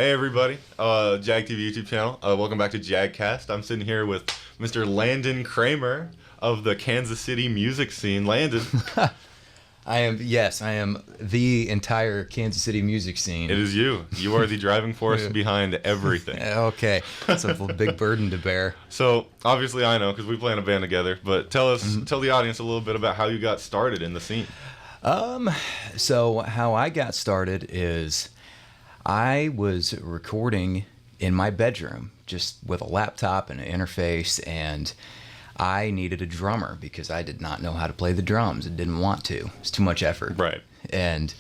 Hey everybody, Jag TV YouTube channel. Welcome back to JAGcast. I'm sitting here with Mr. Landon Kramer of the Kansas City music scene. Landon. I am the entire Kansas City music scene. It is you. You are the driving force behind everything. Okay, that's a big burden to bear. So obviously I know because we play in a band together. But tell the audience a little bit about how you got started in the scene. So how I got started is I was recording in my bedroom just with a laptop and an interface, and I needed a drummer because I did not know how to play the drums and didn't want to. It's too much effort. Right. And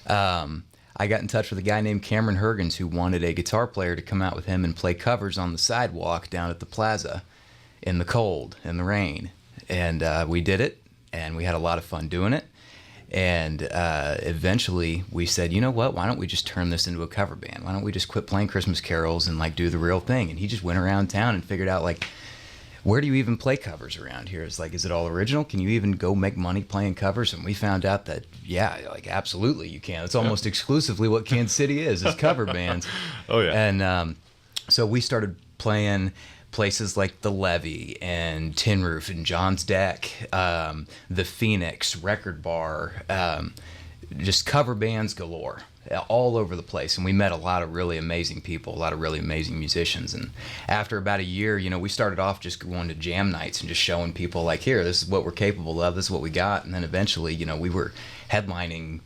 I got in touch with a guy named Cameron Hergens who wanted a guitar player to come out with him and play covers on the sidewalk down at the plaza in the cold, in the rain. And we did it, and we had a lot of fun doing it. And eventually we said, you know what, why don't we just turn this into a cover band? Why don't we just quit playing Christmas carols and like do the real thing? And he just went around town and figured out like, where do you even play covers around here? It's like, is it all original? Can you even go make money playing covers? And we found out that, yeah, like absolutely you can. It's almost exclusively what Kansas City is cover bands. Oh yeah. And so we started playing places like the Levee and Tin Roof and John's Deck, the Phoenix Record Bar, just cover bands galore all over the place. And we met a lot of really amazing people, a lot of really amazing musicians. And after about a year, you know, we started off just going to jam nights and just showing people like, here, this is what we're capable of, this is what we got. And then eventually, you know, we were headlining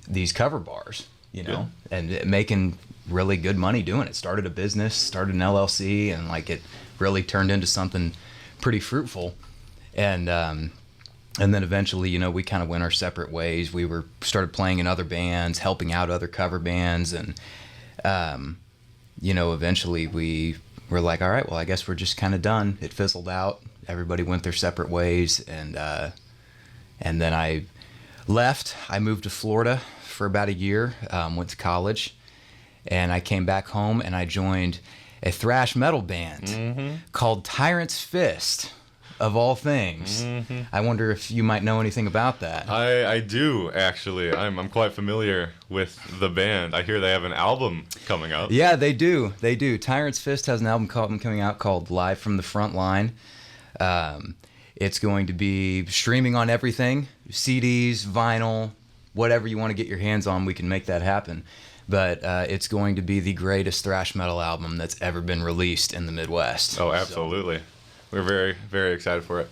these cover bars, you know, and making really good money doing it. Started a business, started an LLC, and like it really turned into something pretty fruitful. And then eventually, you know, we kind of went our separate ways. We started playing in other bands, helping out other cover bands, and you know, eventually we were like, all right, well, I guess we're just kind of done. It fizzled out. Everybody went their separate ways, and then I left. I moved to Florida for about a year, went to college. And I came back home and I joined a thrash metal band called Tyrants Fist, of all things. I wonder if you might know anything about that. I do actually. I'm quite familiar with the band. I hear they have an album coming out. Yeah, they do. They do. Tyrants Fist has an album coming out called Live from the Front Line. It's going to be streaming on everything, CDs, vinyl, whatever you want to get your hands on, we can make that happen. But it's going to be the greatest thrash metal album that's ever been released in the Midwest. Oh, absolutely. So. We're very, very excited for it.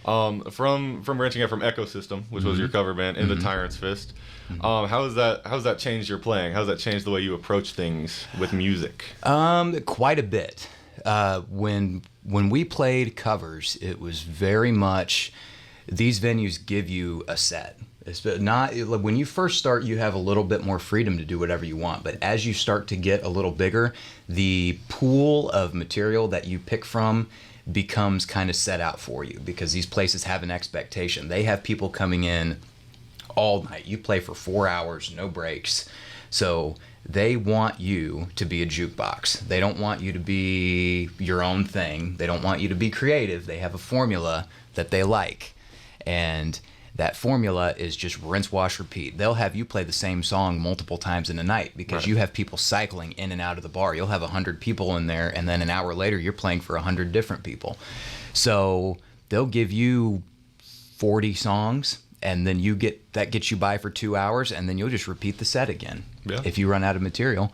From branching out from Ecosystem, which was your cover band, into Tyrants Fist, how's that changed your playing? How's that changed the way you approach things with music? Quite a bit. When we played covers, it was very much these venues give you a set. It's not when you first start, you have a little bit more freedom to do whatever you want. But as you start to get a little bigger, the pool of material that you pick from becomes kind of set out for you because these places have an expectation. They have people coming in all night. You play for 4 hours, no breaks. So they want you to be a jukebox. They don't want you to be your own thing. They don't want you to be creative. They have a formula that they like. And that formula is just rinse, wash, repeat. They'll have you play the same song multiple times in a night because you have people cycling in and out of the bar. You'll have 100 people in there, and then an hour later, you're playing for 100 different people. So they'll give you 40 songs, and then that gets you by for 2 hours, and then you'll just repeat the set again if you run out of material.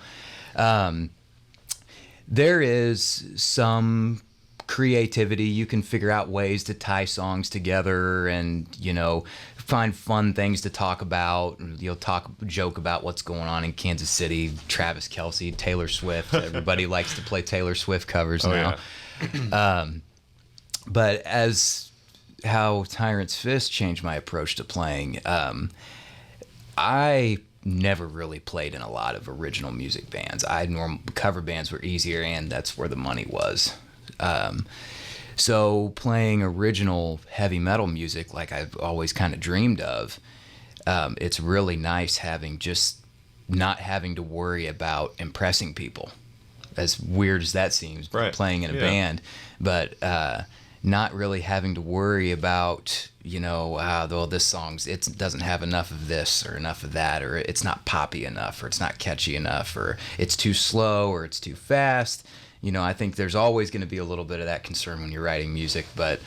There is some creativity. You can figure out ways to tie songs together and, you know, find fun things to talk about. You'll joke about what's going on in Kansas City, Travis Kelce, Taylor Swift. Everybody likes to play Taylor Swift covers now. Yeah. But as how Tyrants Fist changed my approach to playing, I never really played in a lot of original music bands. Cover bands were easier, and that's where the money was. So playing original heavy metal music like I've always kind of dreamed of, it's really nice not having to worry about impressing people, as weird as that seems, playing in a band. But not really having to worry about, well, this it doesn't have enough of this or enough of that, or it's not poppy enough, or it's not catchy enough, or it's too slow, or it's too fast. I think there's always going to be a little bit of that concern when you're writing music, but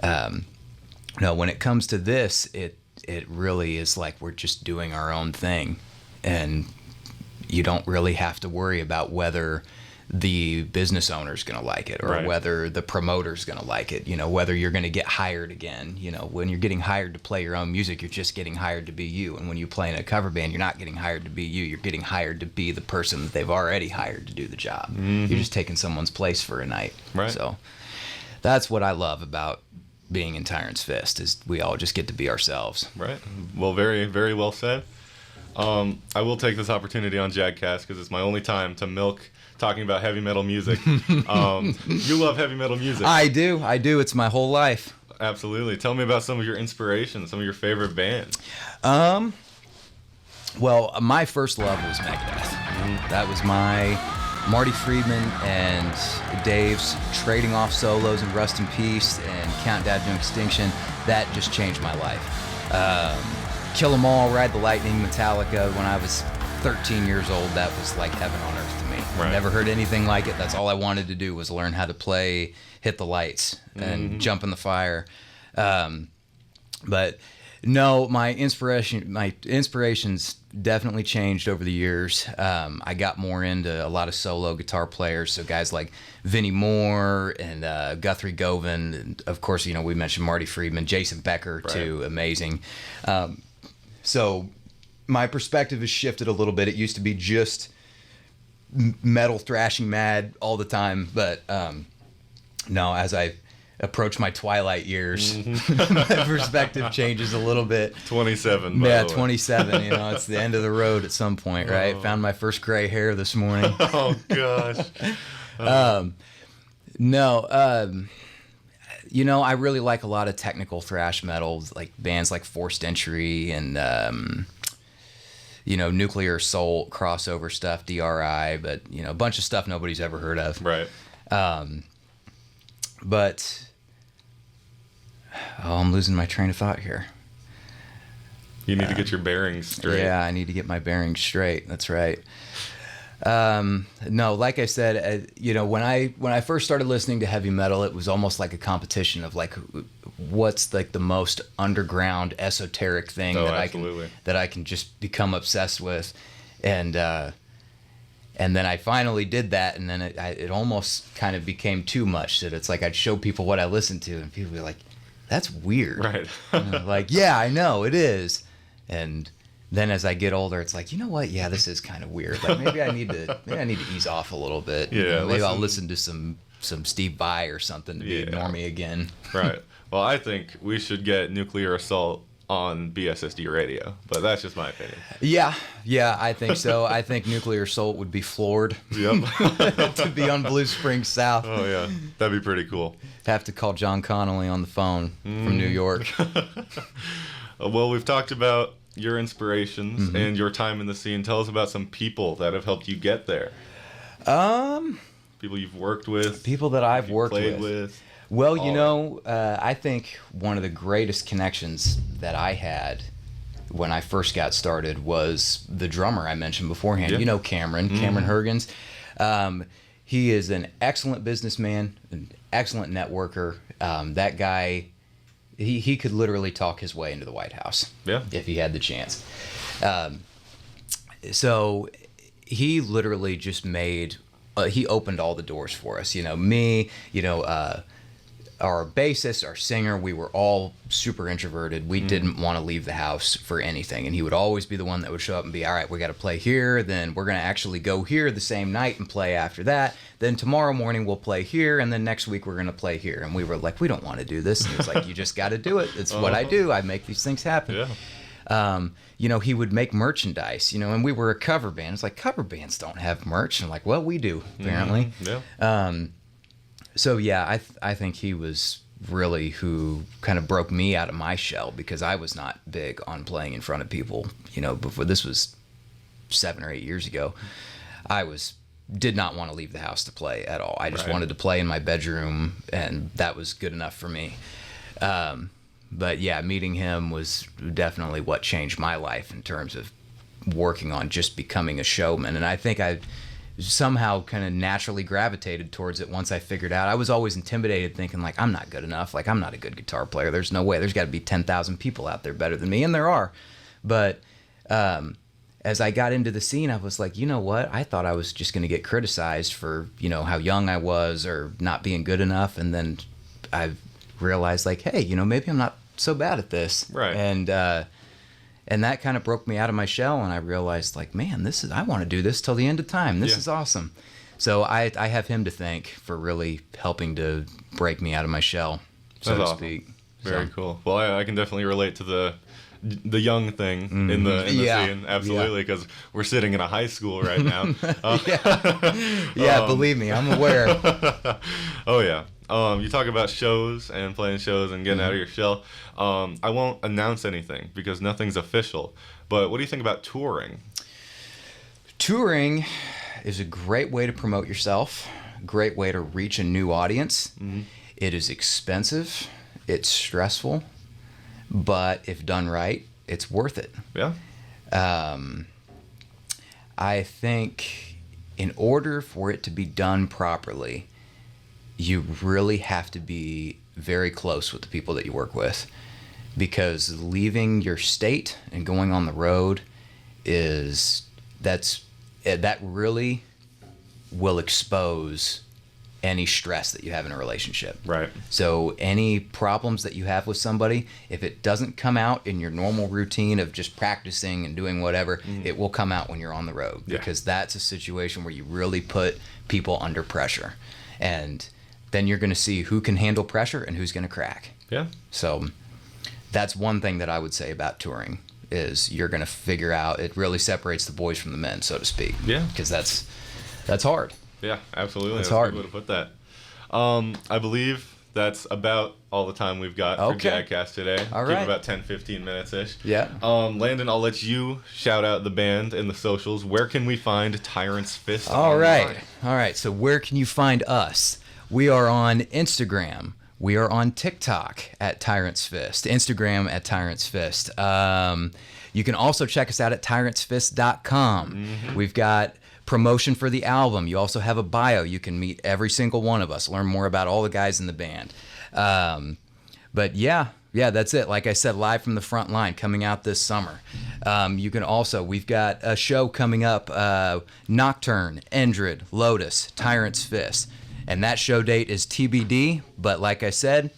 no, when it comes to this, it really is like we're just doing our own thing, and you don't really have to worry about whether the business owner's going to like it, or right. whether the promoter's going to like it, whether you're going to get hired again. When you're getting hired to play your own music, you're just getting hired to be you. And when you play in a cover band, you're not getting hired to be you. You're getting hired to be the person that they've already hired to do the job. Mm-hmm. You're just taking someone's place for a night. Right. So that's what I love about being in Tyrants Fist, is we all just get to be ourselves. Right. Well, very, very well said. I will take this opportunity on JAGcast because it's my only time to milk talking about heavy metal music. You love heavy metal music. I do. It's my whole life. Absolutely. Tell me about some of your inspirations, some of your favorite bands. Well, my first love was Megadeth. Mm-hmm. That was my Marty Friedman and Dave's trading off solos and Rust in Peace and Countdown to Extinction. That just changed my life. Kill 'Em All, Ride the Lightning, Metallica. When I was 13 years old, that was like heaven on earth to me. Right. Never heard anything like it. That's all I wanted to do, was learn how to play Hit the Lights and jump in the fire. But no, my inspirations definitely changed over the years. I got more into a lot of solo guitar players, so guys like Vinnie Moore and Guthrie Govan, and of course, we mentioned Marty Friedman, Jason Becker too, right. Amazing. So my perspective has shifted a little bit. It used to be just metal thrashing mad all the time, but no, as I approach my twilight years, my perspective changes a little bit. 27. Yeah, 27. It's the end of the road at some point, right? Found my first gray hair this morning. Oh gosh. No, I really like a lot of technical thrash metal, like bands like Forced Entry and Nuclear Assault, crossover stuff, DRI, but a bunch of stuff nobody's ever heard of. Right. But I'm losing my train of thought here. You need to get your bearings straight. Yeah, I need to get my bearings straight. That's right. No, like I said, when I first started listening to heavy metal, it was almost like a competition of like, what's like the most underground esoteric thing that I can just become obsessed with, and then I finally did that, and then it almost kind of became too much. That it's like I'd show people what I listened to, and people would be like, "That's weird." Right. Like, yeah, I know it is, and then as I get older, it's like, you know what? Yeah, this is kind of weird. Like maybe I need to ease off a little bit. Yeah. Maybe I'll listen to some Steve Vai or something to be a normie again. Right. Well, I think we should get Nuclear Assault on BSSD radio, but that's just my opinion. Yeah, I think so. I think Nuclear Assault would be floored. Yep. To be on Blue Springs South. Oh yeah, that'd be pretty cool. Have to call John Connolly on the phone from New York. Well, we've talked about your inspirations and your time in the scene. Tell us about some people that have helped you get there. People you've worked with. People that I've worked with. Well, I think one of the greatest connections that I had when I first got started was the drummer I mentioned beforehand. Yeah. Cameron Hergens. He is an excellent businessman, an excellent networker. That guy, he could literally talk his way into the White House if he had the chance. So he literally just he opened all the doors for us. Our bassist, our singer, we were all super introverted. We didn't want to leave the house for anything. And he would always be the one that would show up and be, all right, we got to play here. Then we're going to actually go here the same night and play after that. Then tomorrow morning we'll play here. And then next week we're going to play here. And we were like, we don't want to do this. And he was like, you just got to do it. It's what I do. I make these things happen. Yeah. He would make merchandise, and we were a cover band. It's like, cover bands don't have merch. And I'm like, well, we do, apparently. Yeah. So yeah, I think he was really who kind of broke me out of my shell, because I was not big on playing in front of people. Before, this was 7 or 8 years ago. I was did not want to leave the house to play at all. I just Right. wanted to play in my bedroom, and that was good enough for me. But yeah, meeting him was definitely what changed my life in terms of working on just becoming a showman. And I think I somehow kind of naturally gravitated towards it once I figured out. I was always intimidated, thinking like, I'm not good enough. Like, I'm not a good guitar player. There's no way. There's got to be 10,000 people out there better than me, and there are. But as I got into the scene, I was like, you know what? I thought I was just going to get criticized for, you know, how young I was or not being good enough. And then I realized, like, hey, you know, maybe I'm not so bad at this. Right. And that kind of broke me out of my shell. And I realized, like, man, I want to do this till the end of time. This is awesome. So I have him to thank for really helping to break me out of my shell, so to speak. Very cool. Well, I can definitely relate to the young thing in the scene, absolutely, because we're sitting in a high school right now. Believe me, I'm aware. Oh yeah. You talk about shows and playing shows and getting out of your shell. I won't announce anything because nothing's official, but what do you think about touring? Touring is a great way to promote yourself, great way to reach a new audience. It is expensive, it's stressful, but if done right, it's worth it. Yeah. I think in order for it to be done properly, you really have to be very close with the people that you work with, because leaving your state and going on the road that really will expose any stress that you have in a relationship. Right. So any problems that you have with somebody, if it doesn't come out in your normal routine of just practicing and doing whatever, it will come out when you're on the road, because that's a situation where you really put people under pressure. And then you're going to see who can handle pressure and who's going to crack. Yeah. So that's one thing that I would say about touring, is you're going to figure out, it really separates the boys from the men, so to speak. Yeah. Because that's hard. Yeah, absolutely. That's hard. A good way to put that. I believe that's about all the time we've got for JAGcast today. All right. Keep about 10, 15 minutes-ish. Yeah. Landon, I'll let you shout out the band and the socials. Where can we find Tyrants Fist? All right. So where can you find us? We are on Instagram. We are on TikTok at Tyrants Fist. Instagram at Tyrants Fist. You can also check us out at tyrantsfist.com. We've got promotion for the album. You also have a bio. You can meet every single one of us, learn more about all the guys in the band. But yeah, that's it. Like I said, live from the front line, coming out this summer. You can also, we've got a show coming up, Nocturne, Endred, Lotus, Tyrants Fist. And that show date is TBD, but like I said,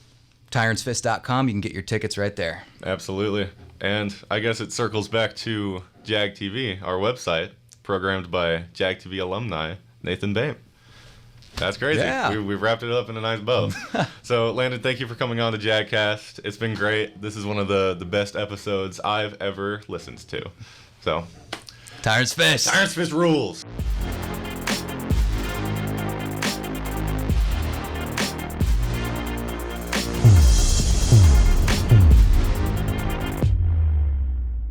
tyrantsfist.com, you can get your tickets right there. Absolutely. And I guess it circles back to JAG TV, our website, programmed by JAG TV alumni, Nathan Babe. That's crazy. Yeah. We've wrapped it up in a nice bow. So, Landon, thank you for coming on to JAGcast. It's been great. This is one of the best episodes I've ever listened to. So, Tyrants Fist. Tyrants Fist rules.